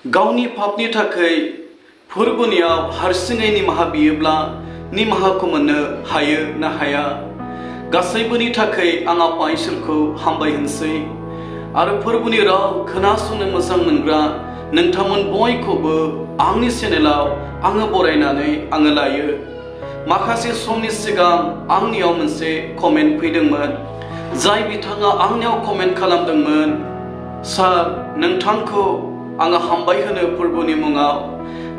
गावनि पापनि थाखाय फोरबोनियाव हारसिङै निमाहा बियोब्ला निमाहाखौ मोननो हायो ना हाया? गासैबोनि थाखाय आं आफा इसोरखौ हामबाय होनसै आरो फोरबोनि राव खोनासंनो मोजां मोनग्रा नोंथांमोन बयखौबो आंनि चेनेलाव आङो बरायनानै आङो लायो। माखासे समनि सिगां आंनियाव मोनसे कमेन्ट फैदोंमोन, जाय बिथाङा आंनियाव कमेन्ट खालामदोंमोन, सार नोंथांखौ आङो हामबाय होनो फोरबोनि मुङाव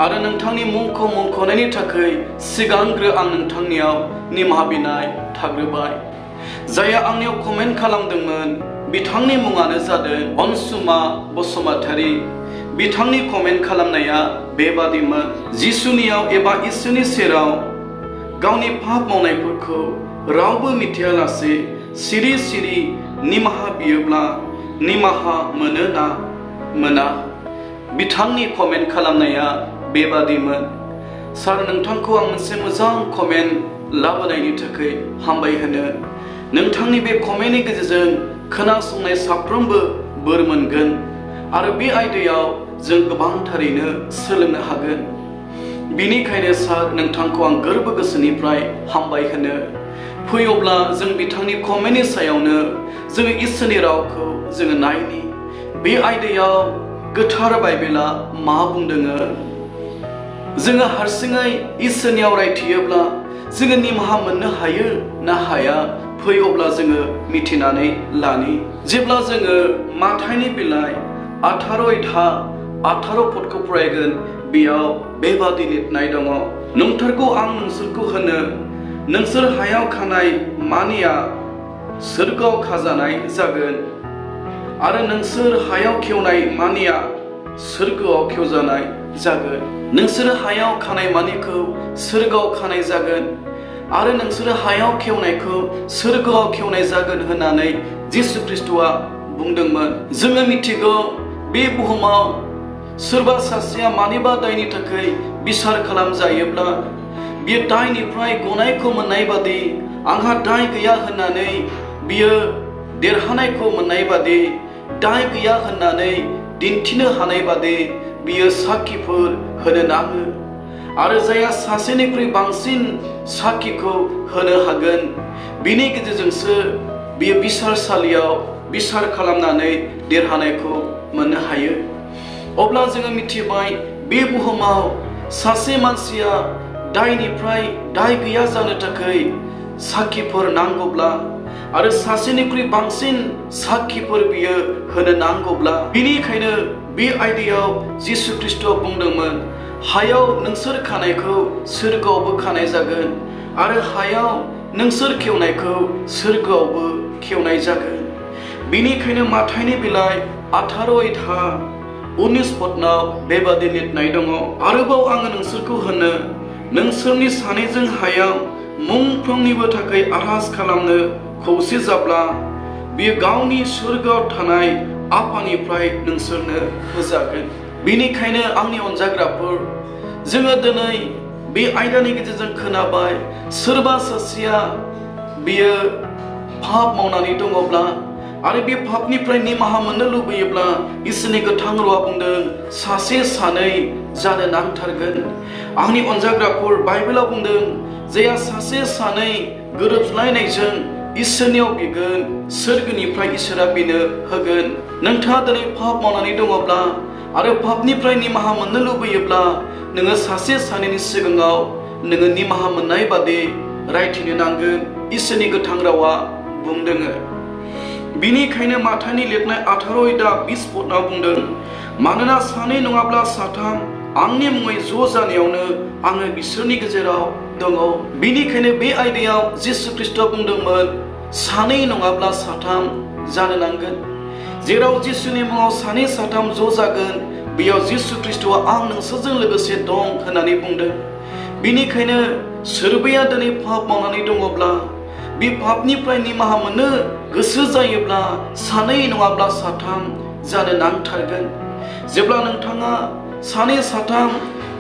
आरो नोंथांनि मुंखौ मुंख'नायनि थाखाय सिगांग्रो आं नोंथांनियाव निमाहा बिनाय थाग्रोबाय। जायहा आंनियाव कमेन्ट खालामदोंमोन बिथांनि मुङानो जादों अनसुमा बसुमतारी। बिथांनि कमेन्ट खालामनाया बेबादिमोन, जिसुनियाव एबा इसोरनि सेराव गावनि पाप मावनायफोरखौ रावबो मिथियालासे सिरि सिरि निमाहा बियोब्ला निमाहा मोनो ना मोना? बिथांनि कमेन्ट खालामनाया बेबादिमोन। सार नोंथांखौ आं मोनसे मोजां कमेन्ट लाबोनायनि थाखाय हामबाय होनो। नोंथांनि बे कमेन्टनि गेजेरजों खोनासंनाय साफ्रोमबो बोर मोनगोन आरो बे आयदायाव जों गोबांथारैनो सोलोंनो हागोन। बिनिखायनो सार नोंथांखौ आं गोरबो गोसोनिफ्राय हामबाय होनो। फै अब्ला जों बिथांनि कमेन्टनि सायावनो जोङो इसोरनि रावखौ जोङो नायनि। बे आयदायाव गोथार बाइबेला मा बुंदोङो? जोङो हारसिङै इसोरनियाव रायथियोब्ला जोङो निमाहा मोननो हायो ना हाया? फै अब्ला जोङो मिथिनानै लानि। जेब्ला जोङो माथाइनि बिलाइ 18 पदखौ फरायगोन, बेयाव बेबादि लिरनाय दङ, नंथारगौ आं नोंसोरखौ होनो, नोंसोर हायाव खानाय मानिया सोरगोआव खाजानाय जागोन आरो नोंसोर हायाव खेवनाय मानिया सोरगोआव खेवजानाय जागोन। नोंसोर हायाव खानाय मानिखौ सोरगोआव खानाय जागोन आरो नोंसोर हायाव खेवनायखौ सोरगोआव खेवनाय जागोन होननानै जिसु ख्रिस्ट'आ बुंदोंमोन। जोङो मिथिगौ बे बुहुमाव सोरबा सासेया मानिबा दायनि थाखाय बिसार खालामजायोब्ला बियो दायनिफ्राय गनायखौ मोननाय बादि, आंहा दाय गैया होननानै बियो देरहानायखौ मोननाय बादि, दाय गैया होननानै दिन्थिनो हानाय बादि बियो साखिफोर होनो नाङो आरो जायहा सासेनिख्रुइ बांसिन साखिखौ होनो हागोन बिनि गेजेरजोंसो बियो बिसारसालियाव बिसार खालामनानै देरहानायखौ मोननो हायो। अब्ला जोङो मिथिबाय बे बुहुमाव सासे मानसिया दायनिफ्राय दाय गैया जानो थाखाय साखिफोर नांगौब्ला आरो सासेनिख्रुइ बांसिन साखिफोर बियो होनो नांगौब्ला, बिनिखायनो बे आयदायाव जिसु ख्रिस्ट'आ बुंदोंमोन, हायाव नोंसोर खानायखौ सोरगोआवबो खानाय जागोन आरो हायाव नोंसोर खेवनायखौ सोरगोआवबो खेवनाय जागोन। बिनिखायनो माथाइनि बिलाइ 18 पदनाव बेबादि लिरनाय दङ, आरोबाव आङो नोंसोरखौ होनो, नोंसोरनि सानैजों हायाव मुंफ्रोमनिबो थाखाय आरज खालामनो खौसे जाब्ला बियो गावनि सोरगोआव थानाय आफानिफ्राय नोंसोरनो होजागोन। बिनिखायनो आंनि अनजाग्राफोर, जोङो दिनै बे आयदानि गेजेरजों खोनाबाय, सोरबा सासेया बियो पाप मावनानै दङब्ला आरो बे पापनिफ्राय निमाहा मोननो लुबैयोब्ला इसोरनि गोथां रावा बुंदों सासे सानै जानो नांथारगोन। आंनि अनजाग्राफोर, बाइबेलाव बुंदों जायहा सासे सानै गोरोबलायनायजों इसोरनियाव बिगोन, सोरगोनिफ्राय इसोरा बेनो होगोन। नोंथाङा दिनै पाप मावनानै दङब्ला आरो पापनिफ्राय निमाहा मोननो लुबैयोब्ला नोङो सासे सानैनि सिगाङाव नोङो निमाहा मोननाय बादि रायथिनो नांगोन। इसोरनि गोथां रावा बुंदोङो। बिनिखायनो माथाइनि लिरनाय 18 पदआव बुंदों, मानोना सानै नङाब्ला साथाम आंनि मुङै ज' जानायावनो आङो बिसोरनि गेजेराव दङ। बिनिखायनो बे आयदायाव जिसु ख्रिस्ट'आ बुंदोंमोन सानै नङाब्ला साथाम जानो नांगोन। जेराव जिसुनि मुङाव सानै साथाम ज' जागोन, बेयाव जिसु ख्रिस्ट'आ आं नोंसोरजों लोगोसे दं होननानै बुंदों। बिनिखायनो सोरबाया दिनै पाप मावनानै दङब्ला, बे पापनिफ्राय निमाहा मोननो गोसो जायोब्ला सानै नङाब्ला साथाम जानो नांथारगोन। जेब्ला नोंथाङा सानै साथाम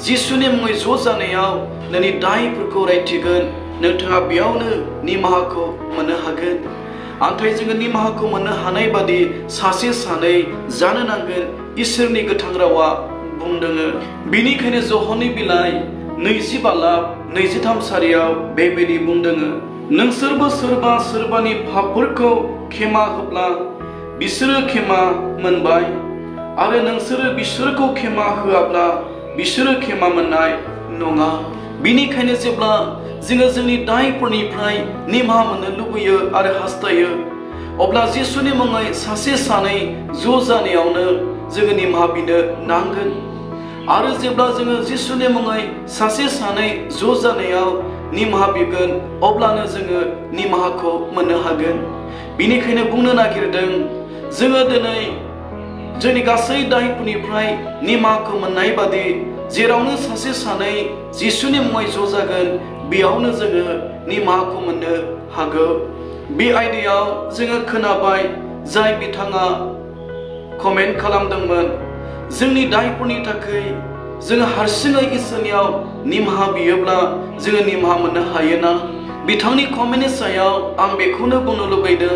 जिसुनि मुङै ज' जानायाव नोंनि दायफोरखौ रायथिगोन, नोंथाङा बेयावनो निमाहाखौ मोननो हागोन। नाथाय जोङो निमाहाखौ मोननो हानाय बादि सासे सानै जानो नांगोन। इसोरनि गोथां रावा बुंदों बिनिखायनो जहननि बिलाइ 25:23 सारियाव बेबायदि बुंदों नोंसोरबो सोरबा सोरबानि पापफोरखौ खेमा होब्ला बिसोरो खेमा मोनबाय आरो नोंसोरो बिसोरखौ खेमा होआब्ला बिसोरो खेमा मोननाय नङा। बिनिखायनो जेब्ला जोङो जोंनि दायफोरनिफ्राय निमाहा मोननो लुबैयो आरो हास्थायो अब्ला जिसुनि मुङै सासे सानै ज' जानायावनो जोङो निमाहा बिनो नांगोन आरो जेब्ला जोङो जिसुनि मुङै सासे सानै ज' जानायाव निमाहा बिगोन अब्लानो जोङो निमाहाखौ मोननो हागोन। बिनिखायनो बुंनो नागिरदों जोङो दिनै जोंनि गासै दायफोरनिफ्राय निमाहाखौ मोननाय बादि जेरावनो सासे सानै जिसुनि मुङै ज' जागोन बेयावनो जोङो निमाहाखौ मोननो हागौ। बे आयदायाव जोङो खोनाबाय जाय बिथाङा कमेन्ट खालामदोंमोन जोंनि दायफोरनि थाखाय जोङो हारसिङै इसोरनियाव निमाहा बियोब्ला जोङो निमाहा मोननो हायोना। बिथांनि कमेन्टनि सायाव आं बेखौनो बुंनो लुबैदों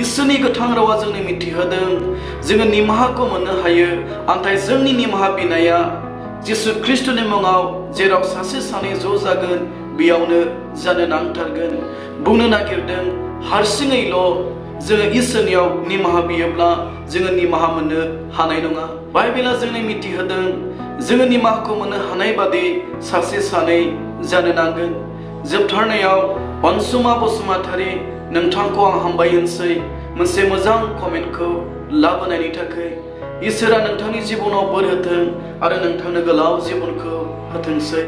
इसोरनि गोथां रावा जोंनो मिथिहोदों जोङो निमाहाखौ मोननो हायो नाथाय जोंनि निमाहा बिनाया जिसु ख्रिस्टनि मुङाव जेराव सासे सानै ज' जागोन बेयावनो जानो नांथारगोन। बुंनो नागिरदों हारसिङैल' जोङो इसोरनियाव निमाहा बियोब्ला जोङो निमाहा मोननो हानाय नङा। बाइबेला जोंनो मिथिहोदों जोङो निमाहाखौ मोननो हानाय बादि सासे सानै जानो नांगोन। जोबथारनायाव अनसुमा बसुमतारी नोंथांखौ आं हामबाय होनसै मोनसे मोजां कमेन्टखौ लाबोनायनि थाखाय। इसोरा नोंथांनि जिबनाव बोर होथों आरो नोंथांनो गोलाव जिबनखौ होथोंसै।